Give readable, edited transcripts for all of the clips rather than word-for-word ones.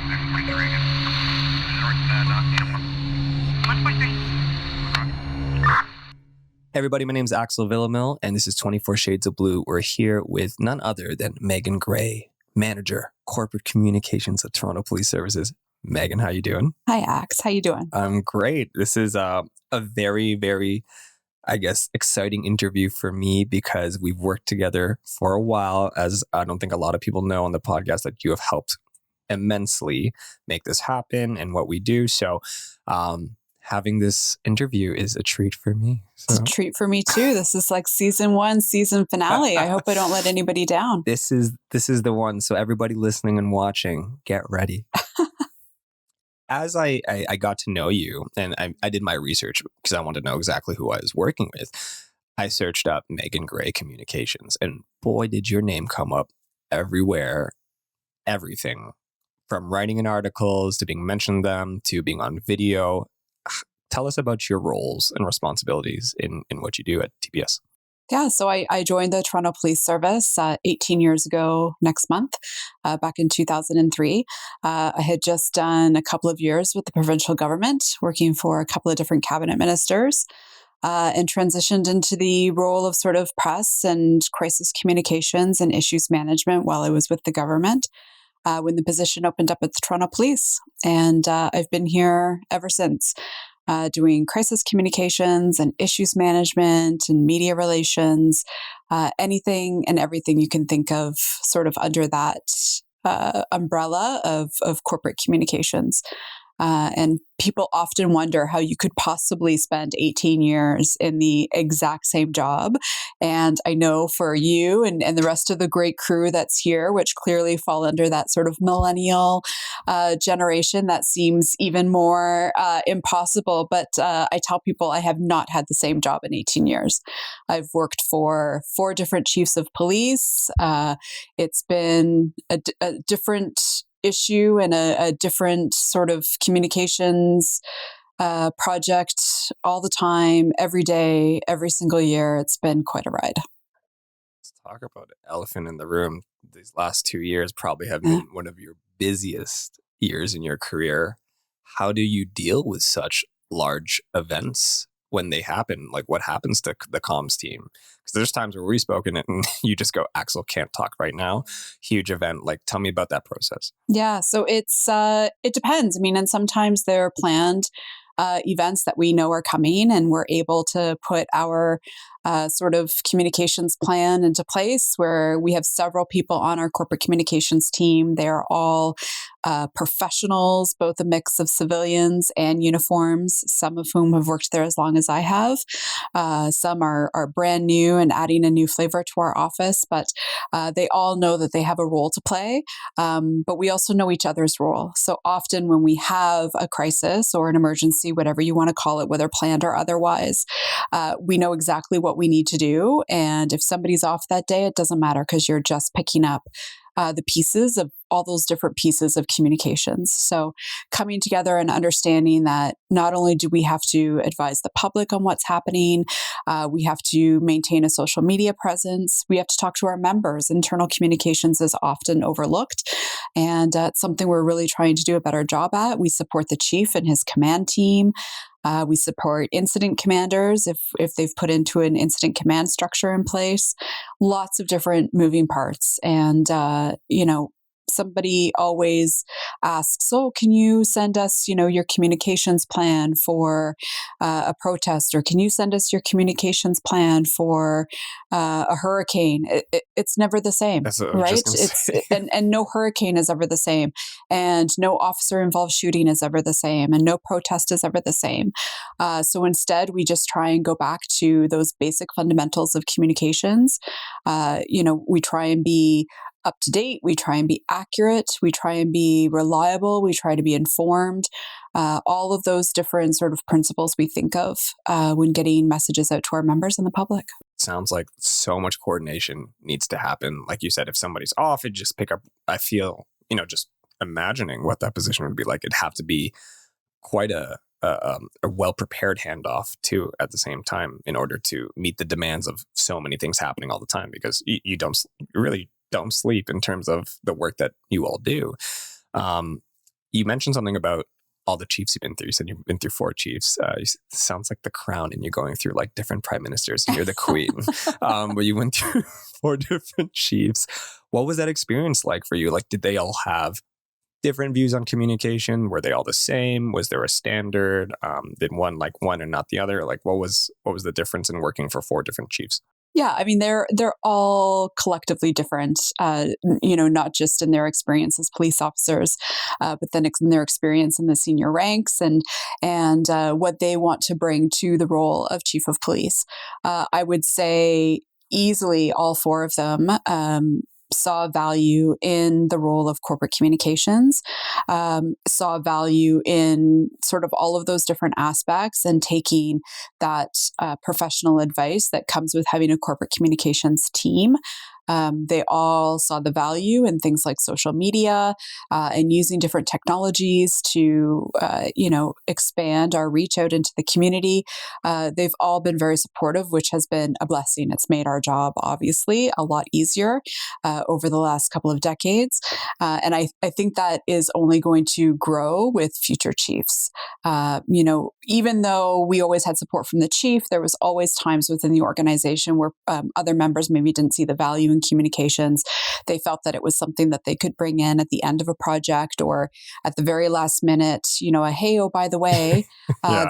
Hey everybody, my name is Axel Villamil, and this is 24 Shades of Blue. We're here with none other than Meaghan Gray, Manager, Corporate Communications at Toronto Police Services. Meaghan, how you doing? Hi, Ax. How you doing? I'm great. This is a very, very, I guess, exciting interview for me because we've worked together for a while. As I don't think a lot of people know on the podcast that you have helped immensely make this happen and what we do. So having this interview is a treat for me. So. It's a treat for me too. This is like season 1, season finale. I hope I don't let anybody down. This is the one. So everybody listening and watching, get ready. As I got to know you and I did my research because I wanted to know exactly who I was working with, I searched up Meaghan Gray Communications, and boy, did your name come up everywhere, everything from writing in articles to being mentioned them to being on video. Tell us about your roles and responsibilities in what you do at TPS. Yeah, so I joined the Toronto Police Service 18 years ago next month, back in 2003. I had just done a couple of years with the provincial government, working for a couple of different cabinet ministers, and transitioned into the role of sort of press and crisis communications and issues management while I was with the government. When the position opened up at the Toronto Police. And I've been here ever since, doing crisis communications and issues management and media relations, anything and everything you can think of sort of under that umbrella of corporate communications. And people often wonder how you could possibly spend 18 years in the exact same job. And I know for you and the rest of the great crew that's here, which clearly fall under that sort of millennial generation, that seems even more impossible. But I tell people I have not had the same job in 18 years. I've worked for 4 different chiefs of police. It's been a different issue and a different sort of communications project all the time, every day, every single year. It's been quite a ride. Let's talk about the elephant in the room. These last 2 years probably have been one of your busiest years in your career. How do you deal with such large events when they happen? Like, what happens to the comms team? Because there's times where we've spoken it and you just go, Axel can't talk right now. Huge event. Like, tell me about that process. Yeah, so it depends. I mean, and sometimes they're planned events that we know are coming, and we're able to put our sort of communications plan into place where we have several people on our corporate communications team. They're all professionals, both a mix of civilians and uniforms, some of whom have worked there as long as I have. Some are brand new and adding a new flavor to our office, but they all know that they have a role to play. But we also know each other's role. So often when we have a crisis or an emergency, whatever you want to call it, whether planned or otherwise, we know exactly what we need to do. And if somebody's off that day, it doesn't matter because you're just picking up the pieces of all those different pieces of communications. So coming together and understanding that not only do we have to advise the public on what's happening, we have to maintain a social media presence, we have to talk to our members. Internal communications is often overlooked, and it's something we're really trying to do a better job at. We support the chief and his command team. We support incident commanders if they've put into an incident command structure in place. Lots of different moving parts. And, somebody always asks, "Oh, can you send us, your communications plan for a protest, or can you send us your communications plan for a hurricane?" It's never the same, right? And no hurricane is ever the same, and no officer-involved shooting is ever the same, and no protest is ever the same. So instead, we just try and go back to those basic fundamentals of communications. We try and be up to date. We try and be accurate. We try and be reliable. We try to be informed. All of those different sort of principles we think of when getting messages out to our members and the public. Sounds like so much coordination needs to happen. Like you said, if somebody's off, it just pick up. I feel, just imagining what that position would be like. It'd have to be quite a well-prepared handoff too at the same time in order to meet the demands of so many things happening all the time, because you really don't sleep in terms of the work that you all do. You mentioned something about all the chiefs you've been through. You said you've been through 4 chiefs. Sounds like The Crown, and you're going through like different prime ministers, and you're the queen. But you went through 4 different chiefs. What was that experience like for you? Like, did they all have different views on communication? Were they all the same? Was there a standard? Did one like one and not the other? Like, what was the difference in working for 4 different chiefs? Yeah, I mean they're all collectively different, not just in their experience as police officers, but then in their experience in the senior ranks and what they want to bring to the role of chief of police. I would say easily all 4 of them saw value in the role of corporate communications, saw value in sort of all of those different aspects and taking that professional advice that comes with having a corporate communications team. They all saw the value in things like social media and using different technologies to, expand our reach out into the community. They've all been very supportive, which has been a blessing. It's made our job, obviously, a lot easier over the last couple of decades. And I think that is only going to grow with future chiefs. Even though we always had support from the chief, there was always times within the organization where other members maybe didn't see the value in communications. They felt that it was something that they could bring in at the end of a project or at the very last minute, hey, oh, by the way,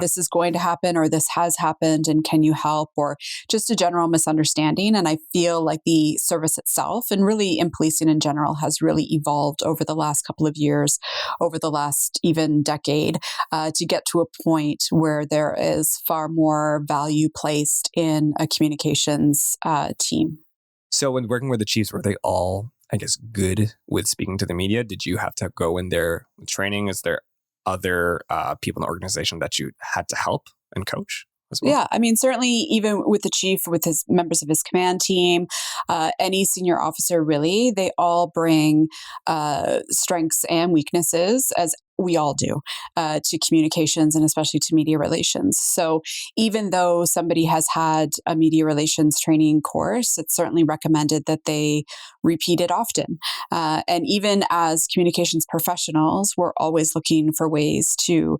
this is going to happen or this has happened and can you help, or just a general misunderstanding. And I feel like the service itself and really in policing in general has really evolved over the last couple of years, over the last even decade, to get to a point where there is far more value placed in a communications team. So when working with the chiefs, were they all, I guess, good with speaking to the media? Did you have to go in their training? Is there other people in the organization that you had to help and coach as well? Yeah, I mean, certainly even with the chief, with his members of his command team, any senior officer, really, they all bring strengths and weaknesses, as we all do, to communications and especially to media relations. So even though somebody has had a media relations training course, it's certainly recommended that they repeat it often. And even as communications professionals, we're always looking for ways to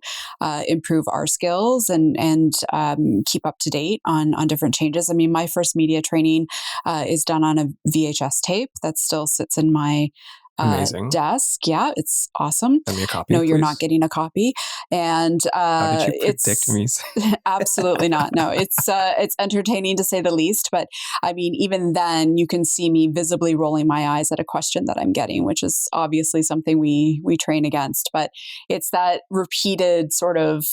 improve our skills and keep up to date on different changes. I mean, my first media training is done on a VHS tape that still sits in my Amazing. desk. Yeah, it's awesome. Send me a copy, No, please. you're not getting a copy. And How did you predict me? Absolutely not. No, it's entertaining to say the least. But I mean, even then, you can see me visibly rolling my eyes at a question that I'm getting, which is obviously something we train against. But it's that repeated sort of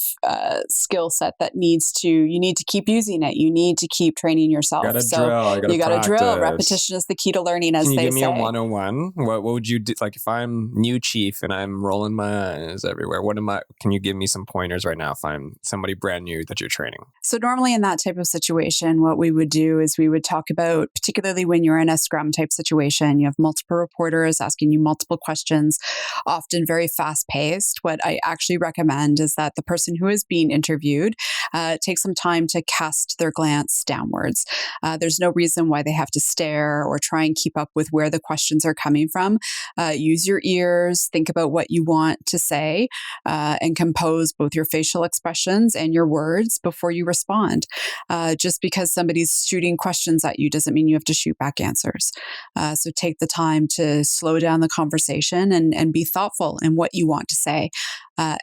skill set that you need to keep using it. You need to keep training yourself. You gotta drill. Repetition is the key to learning, as they say. Can you give me a 101? What would you do? Like if I'm new chief and I'm rolling my eyes everywhere, can you give me some pointers right now if I'm somebody brand new that you're training? So normally in that type of situation, what we would do is we would talk about, particularly when you're in a scrum type situation, you have multiple reporters asking you multiple questions, often very fast paced. What I actually recommend is that the person who is being interviewed take some time to cast their glance downwards. There's no reason why they have to stare or try and keep up with where the questions are coming from. Use your ears, think about what you want to say, and compose both your facial expressions and your words before you respond. Just because somebody's shooting questions at you doesn't mean you have to shoot back answers. So take the time to slow down the conversation and be thoughtful in what you want to say.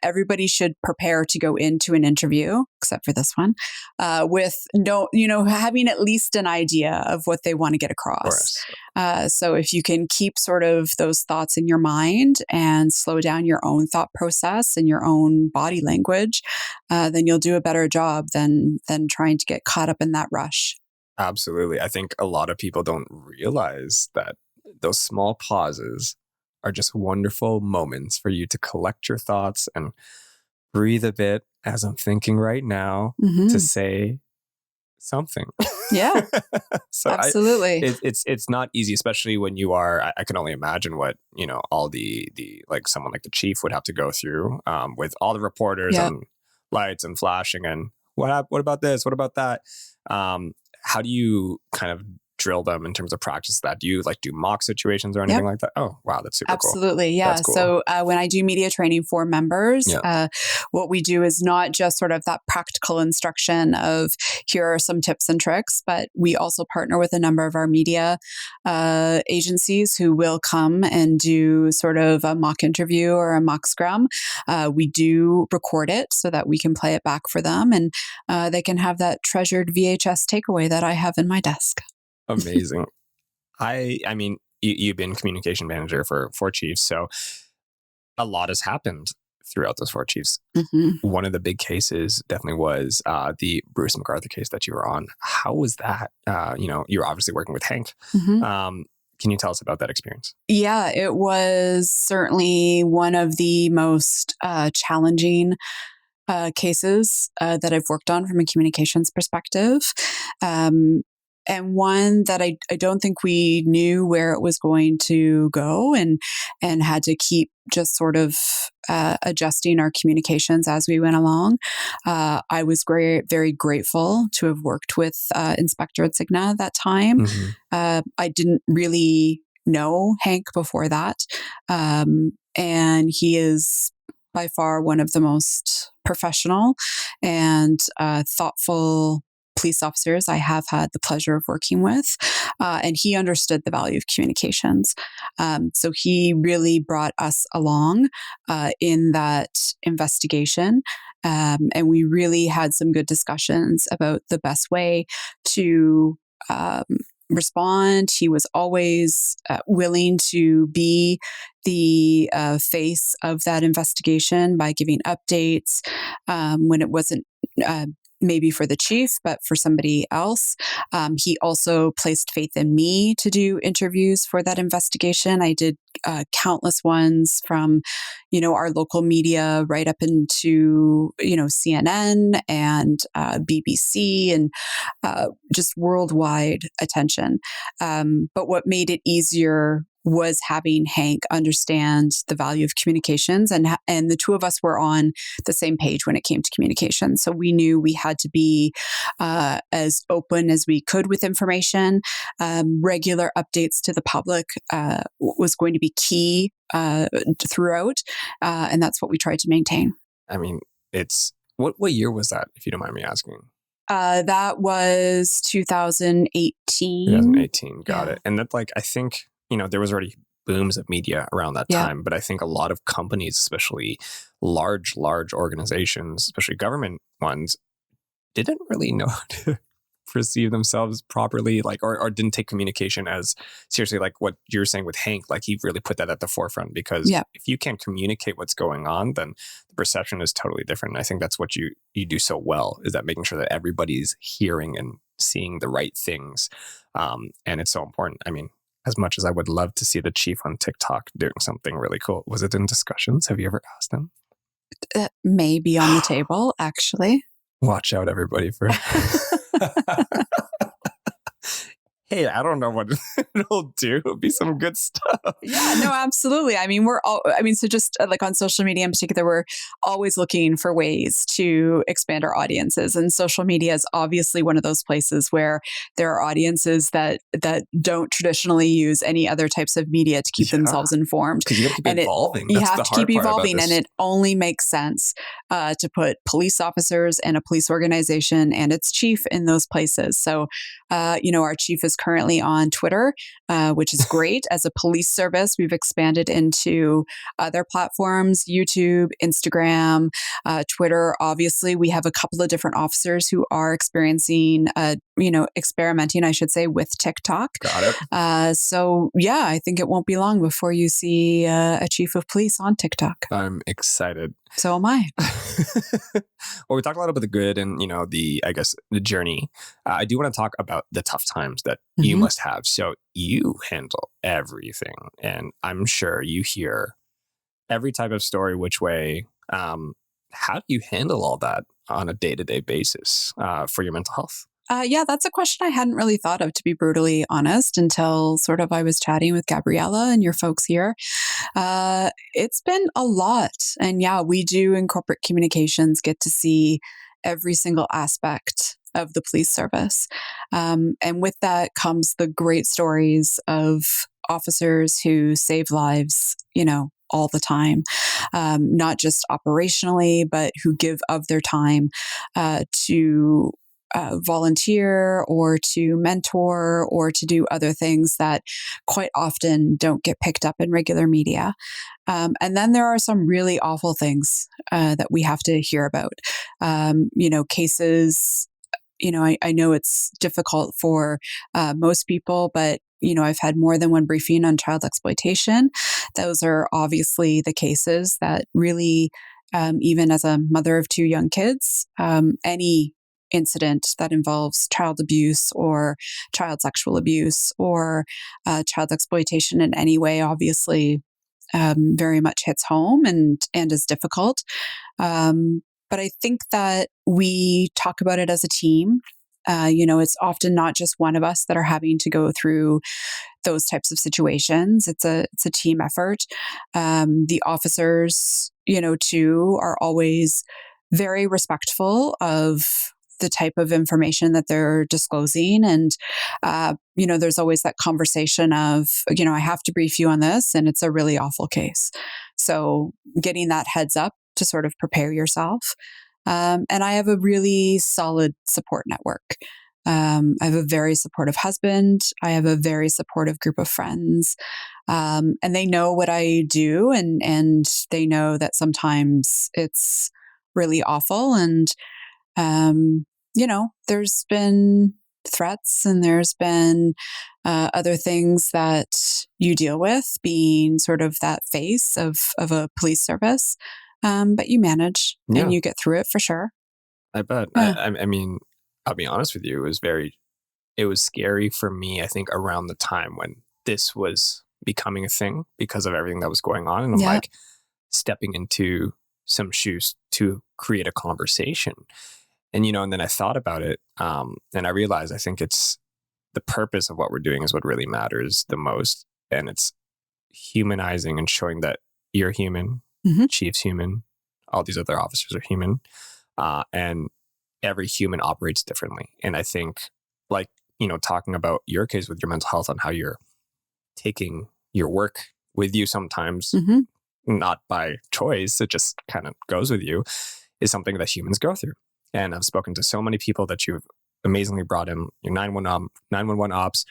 Everybody should prepare to go into an interview, except for this one, with having at least an idea of what they want to get across. So if you can keep sort of those thoughts in your mind and slow down your own thought process and your own body language, then you'll do a better job than trying to get caught up in that rush. Absolutely. I think a lot of people don't realize that those small pauses are just wonderful moments for you to collect your thoughts and breathe a bit, as I'm thinking right now, to say something. Yeah, so absolutely. It's not easy, especially when you are. I can only imagine what all the like someone like the chief would have to go through with all the reporters and lights and flashing and what about this? What about that? How do you kind of drill them in terms of practice that? Do you like do mock situations or anything like that? Oh, wow. That's super cool. Absolutely. Yeah. That's cool. So when I do media training for members, what we do is not just sort of that practical instruction of here are some tips and tricks, but we also partner with a number of our media agencies who will come and do sort of a mock interview or a mock scrum. We do record it so that we can play it back for them, and they can have that treasured VHS takeaway that I have in my desk. Amazing. I mean, you've been communication manager for 4 chiefs, so a lot has happened throughout those 4 chiefs. Mm-hmm. One of the big cases definitely was the Bruce MacArthur case that you were on. How was that? You were obviously working with Hank. Mm-hmm. Can you tell us about that experience? Yeah, it was certainly one of the most challenging cases that I've worked on from a communications perspective. And one that I don't think we knew where it was going to go, and had to keep just sort of adjusting our communications as we went along. I was very grateful to have worked with Inspector Insignia at that time. Mm-hmm. I didn't really know Hank before that. And he is by far one of the most professional and thoughtful police officers I have had the pleasure of working with. And he understood the value of communications. So he really brought us along in that investigation. And we really had some good discussions about the best way to respond. He was always willing to be the face of that investigation by giving updates when it wasn't maybe for the chief, but for somebody else. He also placed faith in me to do interviews for that investigation. I did countless ones from, our local media right up into, CNN and BBC and just worldwide attention. But what made it easier was having Hank understand the value of communications, and the two of us were on the same page when it came to communication. So we knew we had to be as open as we could with information. Regular updates to the public was going to be key throughout, and that's what we tried to maintain. I mean, it's what year was that, if you don't mind me asking? That was 2018. 2018, got it. And that, I think, there was already booms of media around that time, but I think a lot of companies, especially large organizations, especially government ones, didn't really know how to perceive themselves properly, or didn't take communication as seriously, like what you're saying with Hank. He really put that at the forefront, because if you can't communicate what's going on, then the perception is totally different. And I think that's what you do so well, is that making sure that everybody's hearing and seeing the right things. And it's so important. I mean, as much as I would love to see the chief on TikTok doing something really cool, was it in discussions? Have you ever asked him? May be on the table, actually. Watch out, everybody, for... Hey, I don't know what it'll do. It'll be some good stuff. Yeah, no, absolutely. I mean, so just on social media in particular, we're always looking for ways to expand our audiences. And social media is obviously one of those places where there are audiences that don't traditionally use any other types of media to keep themselves informed. Because you have to keep evolving. You have to keep evolving. And it only makes sense to put police officers and a police organization and its chief in those places. So, our chief is currently on Twitter, which is great. As a police service, we've expanded into other platforms, YouTube, Instagram, Twitter. Obviously, we have a couple of different officers who are experimenting, I should say, with TikTok. Got it. So yeah, I think it won't be long before you see a chief of police on TikTok. I'm excited. So am I. Well, we talked a lot about the good and, the journey. I do want to talk about the tough times that you must have. So you handle everything, and I'm sure you hear every type of story which way. How do you handle all that on a day-to-day basis for your mental health? Yeah, that's a question I hadn't really thought of, to be brutally honest, until sort of I was chatting with Gabriella and your folks here. It's been a lot. And yeah, we do in corporate communications get to see every single aspect of the police service. And with that comes the great stories of officers who save lives, all the time, not just operationally, but who give of their time to volunteer or to mentor or to do other things that quite often don't get picked up in regular media. And then there are some really awful things that we have to hear about. Cases, I know it's difficult for most people, but I've had more than one briefing on child exploitation. Those are obviously the cases that really, even as a mother of two young kids, any incident that involves child abuse or child sexual abuse or child exploitation in any way, obviously, very much hits home and is difficult. But I think that we talk about it as a team. It's often not just one of us that are having to go through those types of situations. It's a team effort. The officers, too, are always very respectful of the type of information that they're disclosing. And, there's always that conversation of, I have to brief you on this, and it's a really awful case. So getting that heads up to sort of prepare yourself. And I have a really solid support network. I have a very supportive husband. I have a very supportive group of friends. And they know what I do, and they know that sometimes it's really awful. And, there's been threats and there's been other things that you deal with being sort of that face of a police service. But you manage and you get through it for sure. I bet. I mean, I'll be honest with you. It was scary for me, I think, around the time when this was becoming a thing because of everything that was going on. And I'm like stepping into some shoes to create a conversation. And, and then I thought about it and I realized I think it's the purpose of what we're doing is what really matters the most. And it's humanizing and showing that you're human, Chief's human, all these other officers are human. And every human operates differently. And I think talking about your case with your mental health on how you're taking your work with you sometimes, not by choice, it just kind of goes with you, is something that humans go through. And I've spoken to so many people that you've amazingly brought in, your 911 ops,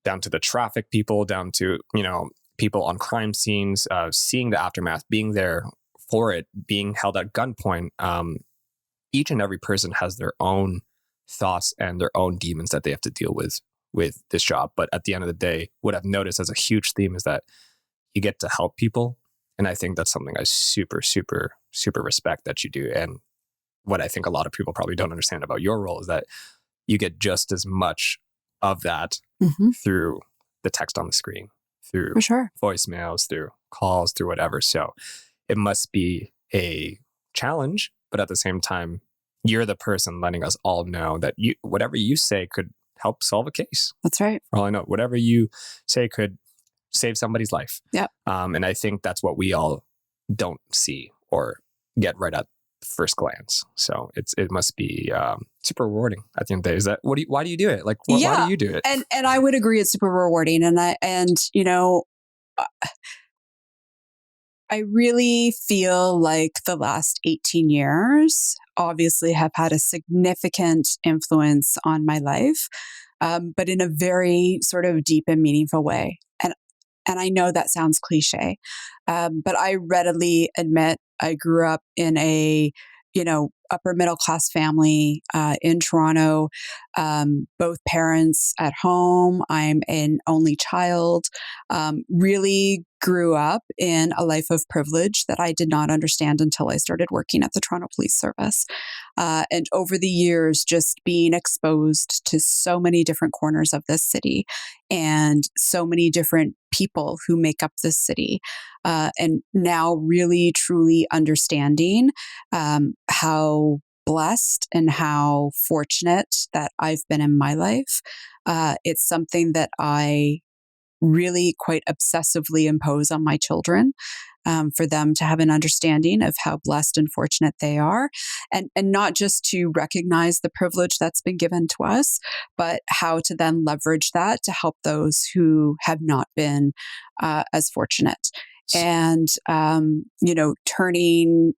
down to the traffic people, down to, people on crime scenes, seeing the aftermath, being there for it, being held at gunpoint. Each and every person has their own thoughts and their own demons that they have to deal with this job. But at the end of the day, what I've noticed as a huge theme is that you get to help people. And I think that's something I super, super, super respect that you do. And what I think a lot of people probably don't understand about your role is that you get just as much of that through the text on the screen, through voicemails, through calls, through whatever. So it must be a challenge, but at the same time, you're the person letting us all know that whatever you say could help solve a case. That's right. For all I know, whatever you say could save somebody's life. Yeah. And I think that's what we all don't see or get right at first glance. So it must be super rewarding at the end of the day. Is that why do you do it? Like, why do you do it? And I would agree it's super rewarding. I really feel like the last 18 years obviously have had a significant influence on my life, but in a very sort of deep and meaningful way. And I know that sounds cliche, but I readily admit I grew up in a, upper middle class family in Toronto, both parents at home. I'm an only child, really grew up in a life of privilege that I did not understand until I started working at the Toronto Police Service. And over the years, just being exposed to so many different corners of this city and so many different people who make up this city. And now really, truly understanding how blessed and how fortunate that I've been in my life. It's something that I really quite obsessively impose on my children. for them to have an understanding of how blessed and fortunate they are, and not just to recognize the privilege that's been given to us, but how to then leverage that to help those who have not been as fortunate. And, turning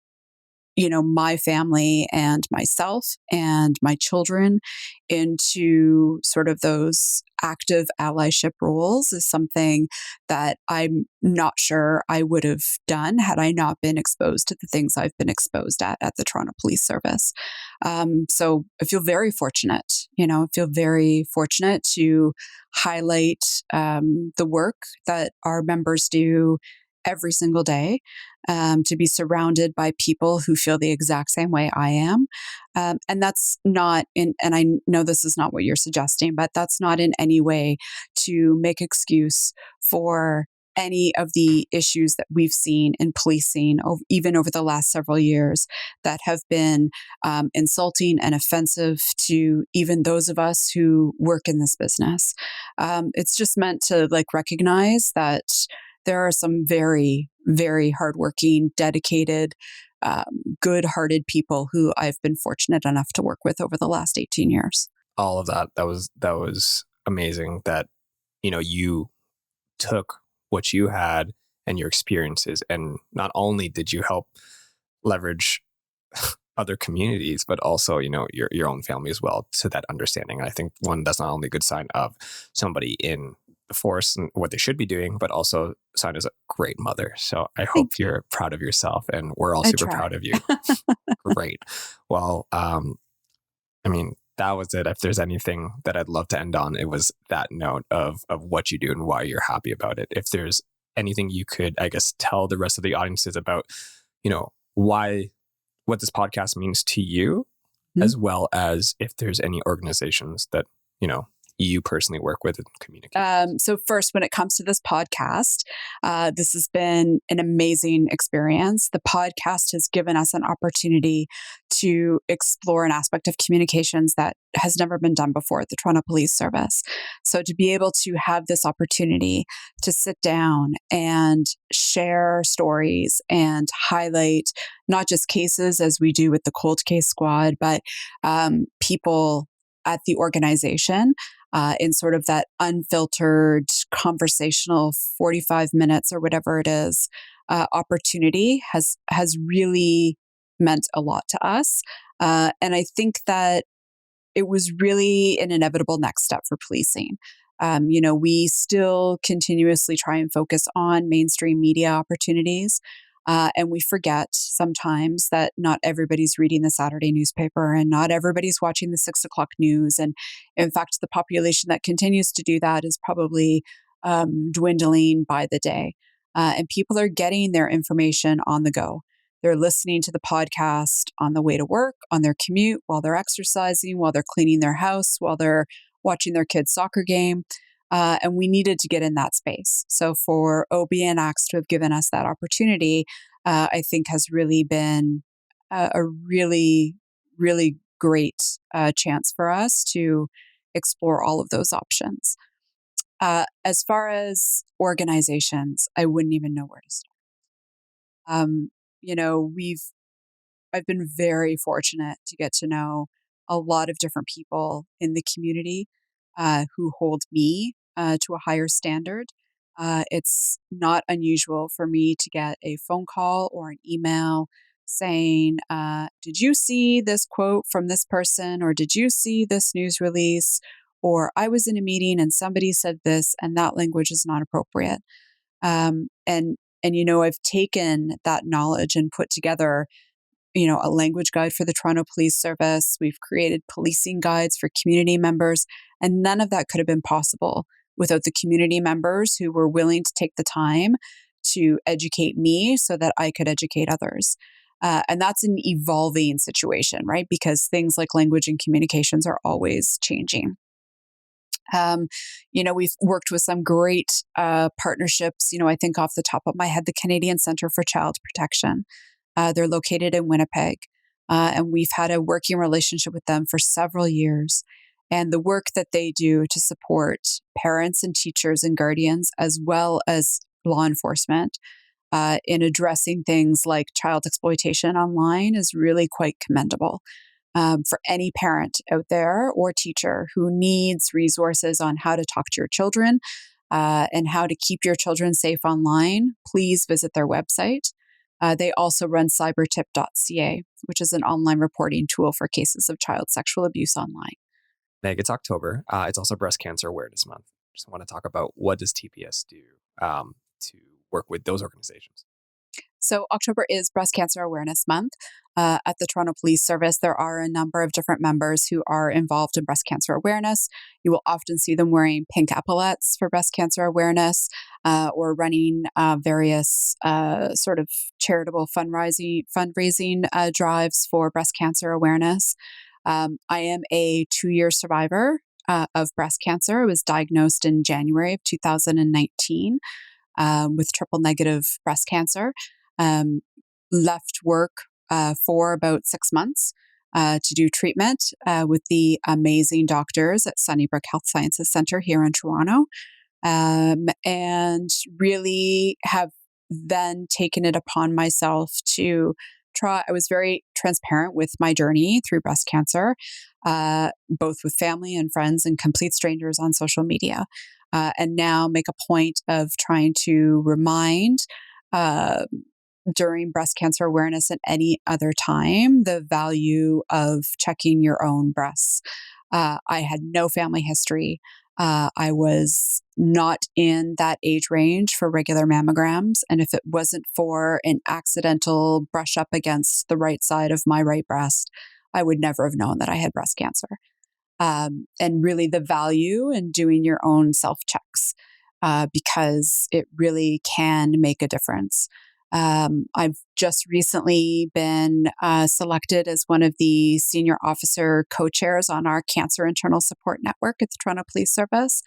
my family and myself and my children into sort of those active allyship roles is something that I'm not sure I would have done had I not been exposed to the things I've been exposed at the Toronto Police Service. So I feel very fortunate, I feel very fortunate to highlight the work that our members do every single day, to be surrounded by people who feel the exact same way I am. And that's not and I know this is not what you're suggesting, but that's not in any way to make excuse for any of the issues that we've seen in policing, even over the last several years, that have been insulting and offensive to even those of us who work in this business. It's just meant to recognize that there are some very, very hardworking, dedicated, good-hearted people who I've been fortunate enough to work with over the last 18 years. All of that was amazing that, you took what you had and your experiences, and not only did you help leverage other communities, but also, your own family as well to that understanding. And I think that's not only a good sign of somebody in the force and what they should be doing, but also sign as a great mother. So I hope you're proud of yourself, and we're all super proud of you. Great. Well, that was it. If there's anything that I'd love to end on, it was that note of what you do and why you're happy about it. If there's anything you could, I guess, tell the rest of the audiences about, what this podcast means to you, as well as if there's any organizations that, you personally work with and communicate. So first, when it comes to this podcast, this has been an amazing experience. The podcast has given us an opportunity to explore an aspect of communications that has never been done before at the Toronto Police Service. So to be able to have this opportunity to sit down and share stories and highlight not just cases as we do with the Cold Case Squad, but people at the organization, in sort of that unfiltered conversational 45 minutes or whatever it is, opportunity has really meant a lot to us. And I think that it was really an inevitable next step for policing. We still continuously try and focus on mainstream media opportunities. And we forget sometimes that not everybody's reading the Saturday newspaper and not everybody's watching the 6 o'clock news. And in fact, the population that continues to do that is probably dwindling by the day. And people are getting their information on the go. They're listening to the podcast on the way to work, on their commute, while they're exercising, while they're cleaning their house, while they're watching their kids' soccer game. And we needed to get in that space. So for Obie and Ax to have given us that opportunity, I think has really been a really, really great chance for us to explore all of those options. As far as organizations, I wouldn't even know where to start. I've been very fortunate to get to know a lot of different people in the community who hold me to a higher standard. It's not unusual for me to get a phone call or an email saying, did you see this quote from this person? Or did you see this news release? Or I was in a meeting and somebody said this and that language is not appropriate. I've taken that knowledge and put together a language guide for the Toronto Police Service. We've created policing guides for community members, and none of that could have been possible without the community members who were willing to take the time to educate me so that I could educate others. And that's an evolving situation, right? Because things like language and communications are always changing. We've worked with some great partnerships. I think off the top of my head, the Canadian Centre for Child Protection. They're located in Winnipeg, and we've had a working relationship with them for several years. And the work that they do to support parents and teachers and guardians, as well as law enforcement, in addressing things like child exploitation online is really quite commendable. For any parent out there or teacher who needs resources on how to talk to your children and how to keep your children safe online, please visit their website. They also run cybertip.ca, which is an online reporting tool for cases of child sexual abuse online. Meg, it's October. It's also Breast Cancer Awareness Month. Just want to talk about what does TPS do to work with those organizations? So October is Breast Cancer Awareness Month. At the Toronto Police Service, there are a number of different members who are involved in breast cancer awareness. You will often see them wearing pink epaulets for breast cancer awareness or running various sort of charitable fundraising drives for breast cancer awareness. I am a 2-year survivor of breast cancer. I was diagnosed in January of 2019 with triple negative breast cancer. Left work for about 6 months to do treatment with the amazing doctors at Sunnybrook Health Sciences Centre here in Toronto, and really have then taken it upon myself to try. I was very transparent with my journey through breast cancer, both with family and friends and complete strangers on social media, and now make a point of trying to remind during breast cancer awareness and any other time the value of checking your own breasts. I had no family history. I was not in that age range for regular mammograms. And if it wasn't for an accidental brush up against the right side of my right breast, I would never have known that I had breast cancer. And really the value in doing your own self checks because it really can make a difference. I've just recently been selected as one of the senior officer co-chairs on our Cancer Internal Support Network at the Toronto Police Service.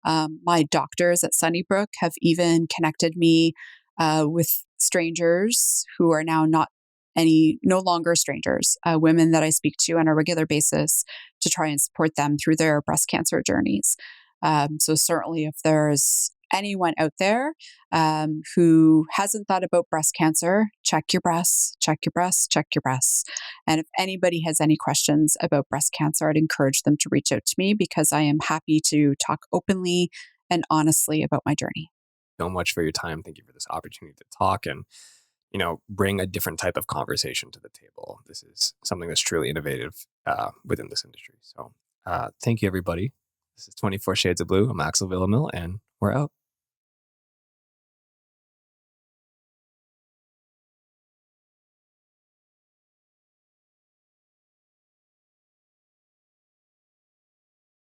My doctors at Sunnybrook have even connected me with strangers who are now no longer strangers, women that I speak to on a regular basis to try and support them through their breast cancer journeys. So certainly if there's anyone out there who hasn't thought about breast cancer, check your breasts, check your breasts, check your breasts. And if anybody has any questions about breast cancer, I'd encourage them to reach out to me because I am happy to talk openly and honestly about my journey. So much for your time. Thank you for this opportunity to talk and bring a different type of conversation to the table. This is something that's truly innovative within this industry. So thank you, everybody. This is 24 Shades of Blue. I'm Axel Villamil, and we're out.